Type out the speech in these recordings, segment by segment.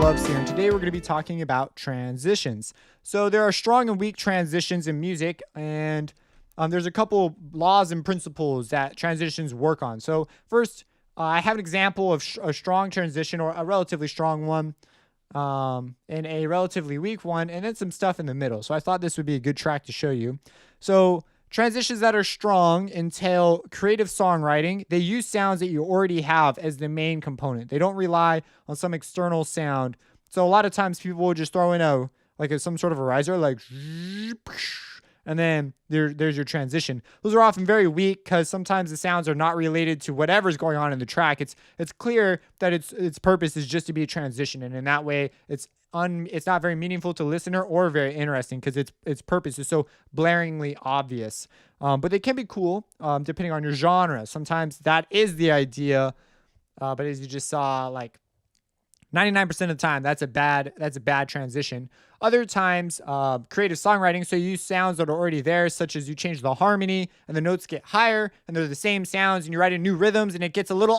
Loves here, and today we're going to be talking about transitions. So there are strong and weak transitions in music, and there's a couple laws and principles that transitions work on. So first, I have an example of a strong transition, or a relatively strong one, and a relatively weak one, and then some stuff in the middle. So I thought this would be a good track to show you. So transitions that are strong entail creative songwriting. They use sounds that you already have as the main component. They don't rely on some external sound. So a lot of times people will just throw in some sort of a riser, like, and then there's your transition. Those are often very weak because sometimes the sounds are not related to whatever's going on in the track. It's clear that its purpose is just to be a transition, and in that way, it's not very meaningful to the listener or very interesting because its purpose is so blaringly obvious. But they can be cool depending on your genre. Sometimes that is the idea, but as you just saw, like 99% of the time, that's a bad transition. Other times, creative songwriting, so you use sounds that are already there, such as you change the harmony and the notes get higher and they're the same sounds, and you write in new rhythms and it gets a little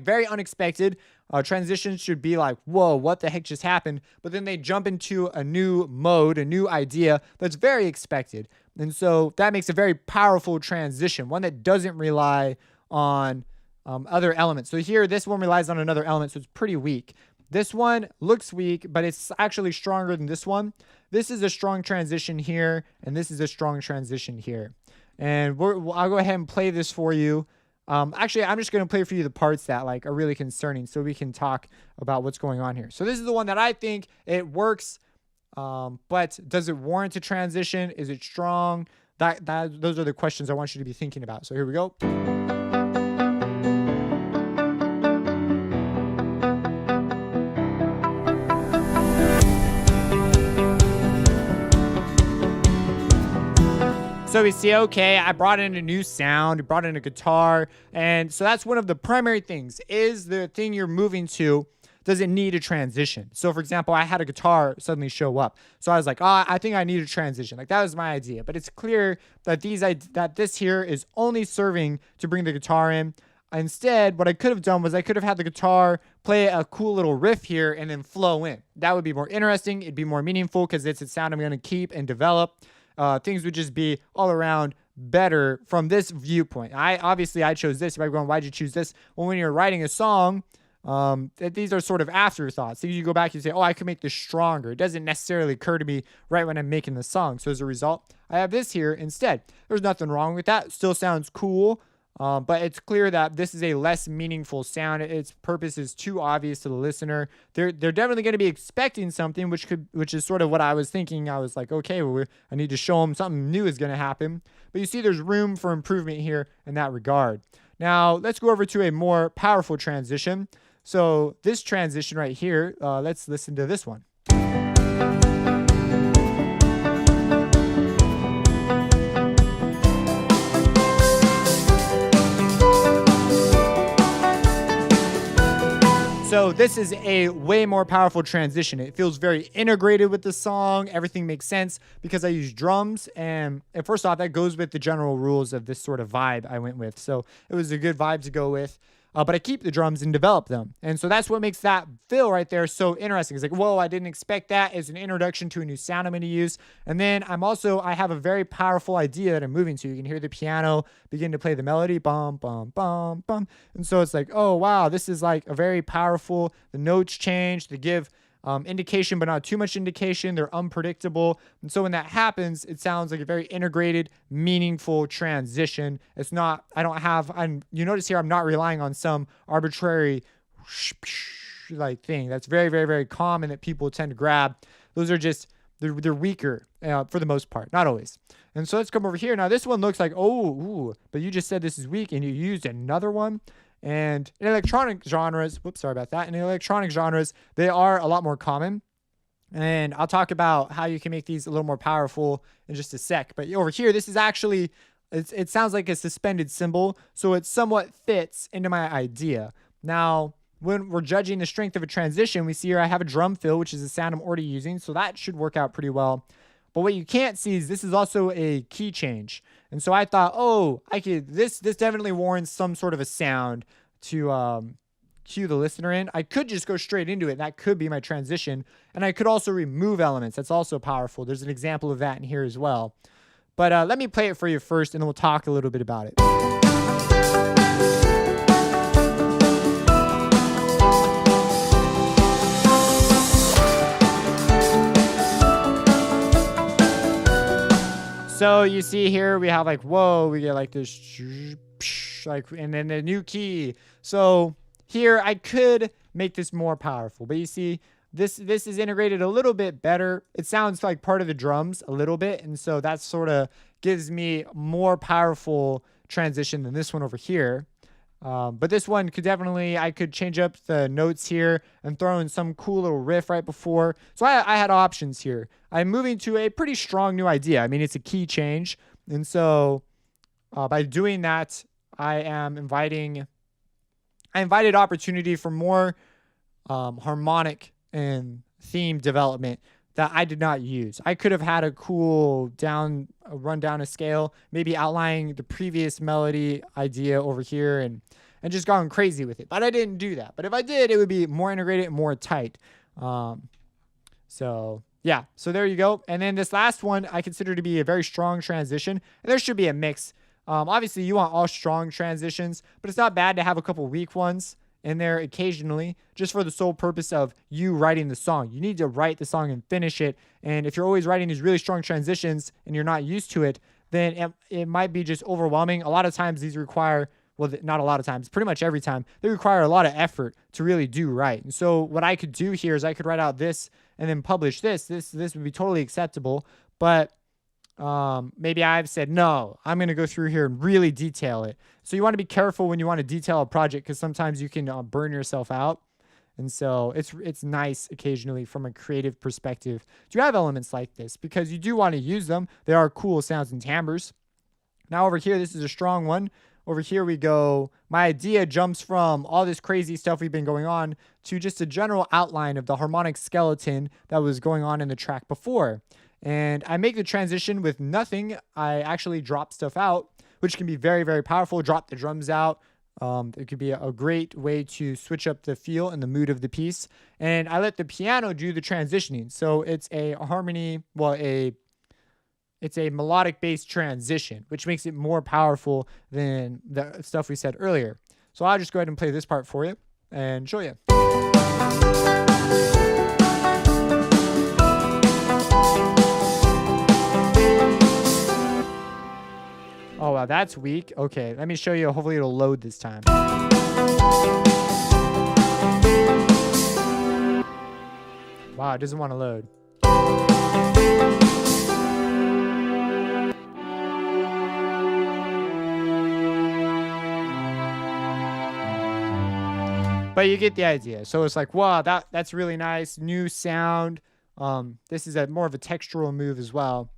very unexpected. Transitions should be like, whoa, what the heck just happened? But then they jump into a new mode, a new idea that's very expected. And so that makes a very powerful transition, one that doesn't rely on other elements. So here, this one relies on another element, so it's pretty weak. This one looks weak, but it's actually stronger than this one. This is a strong transition here, and this is a strong transition here. And I'll go ahead and play this for you. Actually, I'm just going to play for you the parts that are really concerning so we can talk about what's going on here. So this is the one that I think it works, but does it warrant a transition? Is it strong? Those are the questions I want you to be thinking about. So here we go. So we see, okay, I brought in a new sound, brought in a guitar, and so that's one of the primary things. Is the thing you're moving to, does it need a transition? So for example, I had a guitar suddenly show up. So I was like, I think I need a transition. That was my idea. But it's clear that this here is only serving to bring the guitar in. Instead, what I could have done was I could have had the guitar play a cool little riff here and then flow in. That would be more interesting. It'd be more meaningful because it's a sound I'm going to keep and develop. Things would just be all around better from this viewpoint. I chose this. You might be going, why'd you choose this? Well, when you're writing a song, these are sort of afterthoughts. So you go back and say, I could make this stronger. It doesn't necessarily occur to me right when I'm making the song. So as a result, I have this here instead. There's nothing wrong with that. Still sounds cool. But it's clear that this is a less meaningful sound. Its purpose is too obvious to the listener. They're definitely going to be expecting something, which is sort of what I was thinking. I was like, okay, well, I need to show them something new is going to happen. But you see, there's room for improvement here in that regard. Now, let's go over to a more powerful transition. So this transition right here, let's listen to this one. So this is a way more powerful transition. It feels very integrated with the song. Everything makes sense because I use drums. And first off, that goes with the general rules of this sort of vibe I went with. So it was a good vibe to go with. But I keep the drums and develop them. And so that's what makes that feel right there so interesting. It's like, whoa, I didn't expect that as an introduction to a new sound I'm going to use. And then I have a very powerful idea that I'm moving to. You can hear the piano begin to play the melody, bum, bum, bum, bum. And so it's like, oh, wow, this is like a very powerful, the notes change, they give indication, but not too much indication. They're unpredictable. And so when that happens, it sounds like a very integrated, meaningful transition. It's not, you notice here, I'm not relying on some arbitrary thing. That's very, very, very common that people tend to grab. Those are just, they're weaker for the most part, not always. And so let's come over here. Now this one looks like, but you just said this is weak and you used another one. And in electronic genres, in electronic genres, they are a lot more common. And I'll talk about how you can make these a little more powerful in just a sec. But over here, this is actually, it sounds like a suspended cymbal. So it somewhat fits into my idea. Now, when we're judging the strength of a transition, we see here I have a drum fill, which is a sound I'm already using. So that should work out pretty well. But what you can't see is this is also a key change. And so I thought, this definitely warrants some sort of a sound to cue the listener in. I could just go straight into it. That could be my transition. And I could also remove elements. That's also powerful. There's an example of that in here as well. But let me play it for you first, and then we'll talk a little bit about it. So you see here we have like, whoa, we get like this, like, and then the new key. So here I could make this more powerful, but you see this is integrated a little bit better. It sounds like part of the drums a little bit, and so that sort of gives me more powerful transition than this one over here. But this one could definitely, I could change up the notes here and throw in some cool little riff right before. So I had options here. I'm moving to a pretty strong new idea. I mean, it's a key change. And so by doing that, I invited opportunity for more harmonic and theme development that I did not use. I could have had a cool run down a scale, maybe outlining the previous melody idea over here and just gone crazy with it. But I didn't do that. But if I did, it would be more integrated and more tight. So yeah, so there you go. And then this last one I consider to be a very strong transition. And there should be a mix. Obviously, you want all strong transitions, but it's not bad to have a couple weak ones in there occasionally, just for the sole purpose of you writing the song. You need to write the song and finish it. And if you're always writing these really strong transitions and you're not used to it, then it might be just overwhelming. A lot of times these require, well, not a lot of times, pretty much every time, they require a lot of effort to really do right. And so what I could do here is I could write out this and then publish this. This would be totally acceptable. But maybe I've said, no, I'm going to go through here and really detail it. So you want to be careful when you want to detail a project, because sometimes you can burn yourself out. And so it's nice occasionally from a creative perspective to have elements like this, because you do want to use them. They are cool sounds and timbres. Now over here, this is a strong one. Over here we go. My idea jumps from all this crazy stuff we've been going on to just a general outline of the harmonic skeleton that was going on in the track before. And I make the transition with nothing. I actually drop stuff out, which can be very, very powerful. Drop the drums out. It could be a great way to switch up the feel and the mood of the piece. And I let the piano do the transitioning. So it's a harmony, it's a melodic based transition, which makes it more powerful than the stuff we said earlier. So I'll just go ahead and play this part for you and show you. Oh, wow, that's weak. Okay, let me show you. Hopefully it'll load this time. Wow, it doesn't want to load. But you get the idea. So it's like, wow, that's really nice. New sound. This is more of a textural move as well.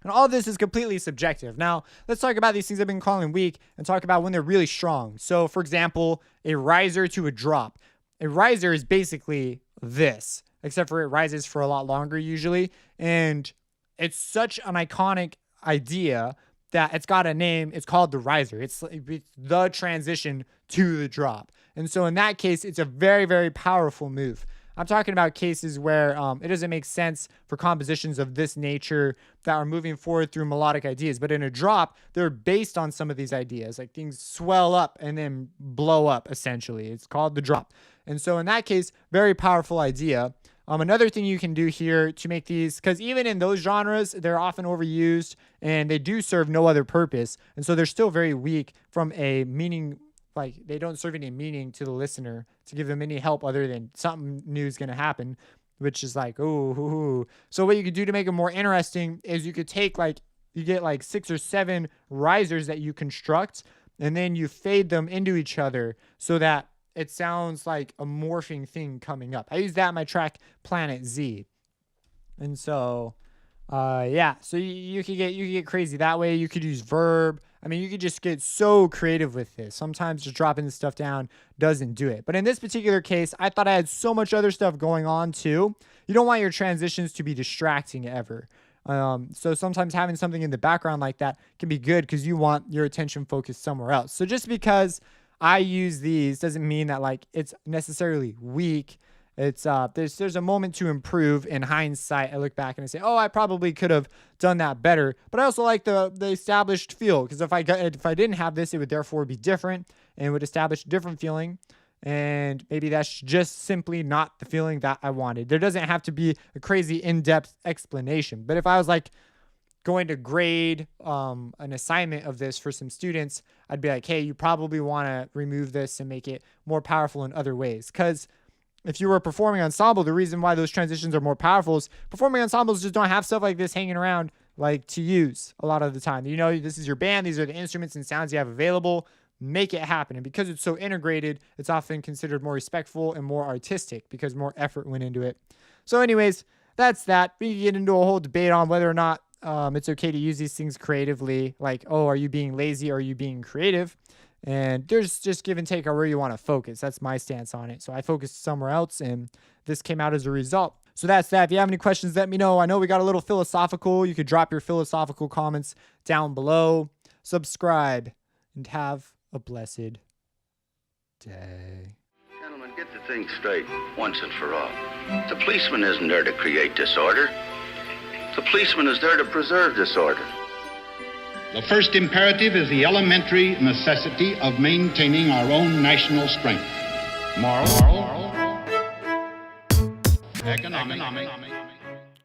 And all of this is completely subjective. Now, let's talk about these things I've been calling weak and talk about when they're really strong. So, for example, a riser to a drop. A riser is basically this, except for it rises for a lot longer usually. And it's such an iconic idea that it's got a name. It's called the riser. It's the transition to the drop. And so in that case, it's a very, very powerful move. I'm talking about cases where it doesn't make sense for compositions of this nature that are moving forward through melodic ideas. But in a drop, they're based on some of these ideas. Like things swell up and then blow up, essentially. It's called the drop. And so in that case, very powerful idea. Another thing you can do here to make these, because even in those genres, they're often overused and they do serve no other purpose. And so they're still very weak from a meaning. Like they don't serve any meaning to the listener to give them any help other than something new is going to happen, which is like, ooh. So what you could do to make it more interesting is you could take you get 6 or 7 risers that you construct, and then you fade them into each other so that it sounds like a morphing thing coming up. I use that in my track Planet Z. And so, yeah, so you could get crazy that way. You could use verb. I mean, you could just get so creative with this. Sometimes just dropping this stuff down doesn't do it. But in this particular case, I thought I had so much other stuff going on too. You don't want your transitions to be distracting ever. So sometimes having something in the background like that can be good because you want your attention focused somewhere else. So just because I use these doesn't mean that like it's necessarily weak. It's there's a moment to improve. In hindsight, I look back and I say, oh, I probably could have done that better. But I also like the established feel, because if I didn't have this, it would therefore be different and would establish a different feeling. And maybe that's just simply not the feeling that I wanted. There doesn't have to be a crazy in-depth explanation. But if I was like going to grade an assignment of this for some students, I'd be like, hey, you probably want to remove this and make it more powerful in other ways. Because if you were a performing ensemble, the reason why those transitions are more powerful is performing ensembles just don't have stuff like this hanging around like to use a lot of the time. You know, this is your band. These are the instruments and sounds you have available. Make it happen. And because it's so integrated, it's often considered more respectful and more artistic because more effort went into it. So anyways, that's that. We can get into a whole debate on whether or not it's okay to use these things creatively. Like, oh, are you being lazy or are you being creative? And there's just give and take on where you want to focus. That's my stance on it. So I focused somewhere else, and this came out as a result. So that's that. If you have any questions, let me know. I know we got a little philosophical. You could drop your philosophical comments down below. Subscribe, and have a blessed day. Gentlemen, get the thing straight once and for all. The policeman isn't there to create disorder. The policeman is there to preserve disorder. The first imperative is the elementary necessity of maintaining our own national strength. Moral, economic,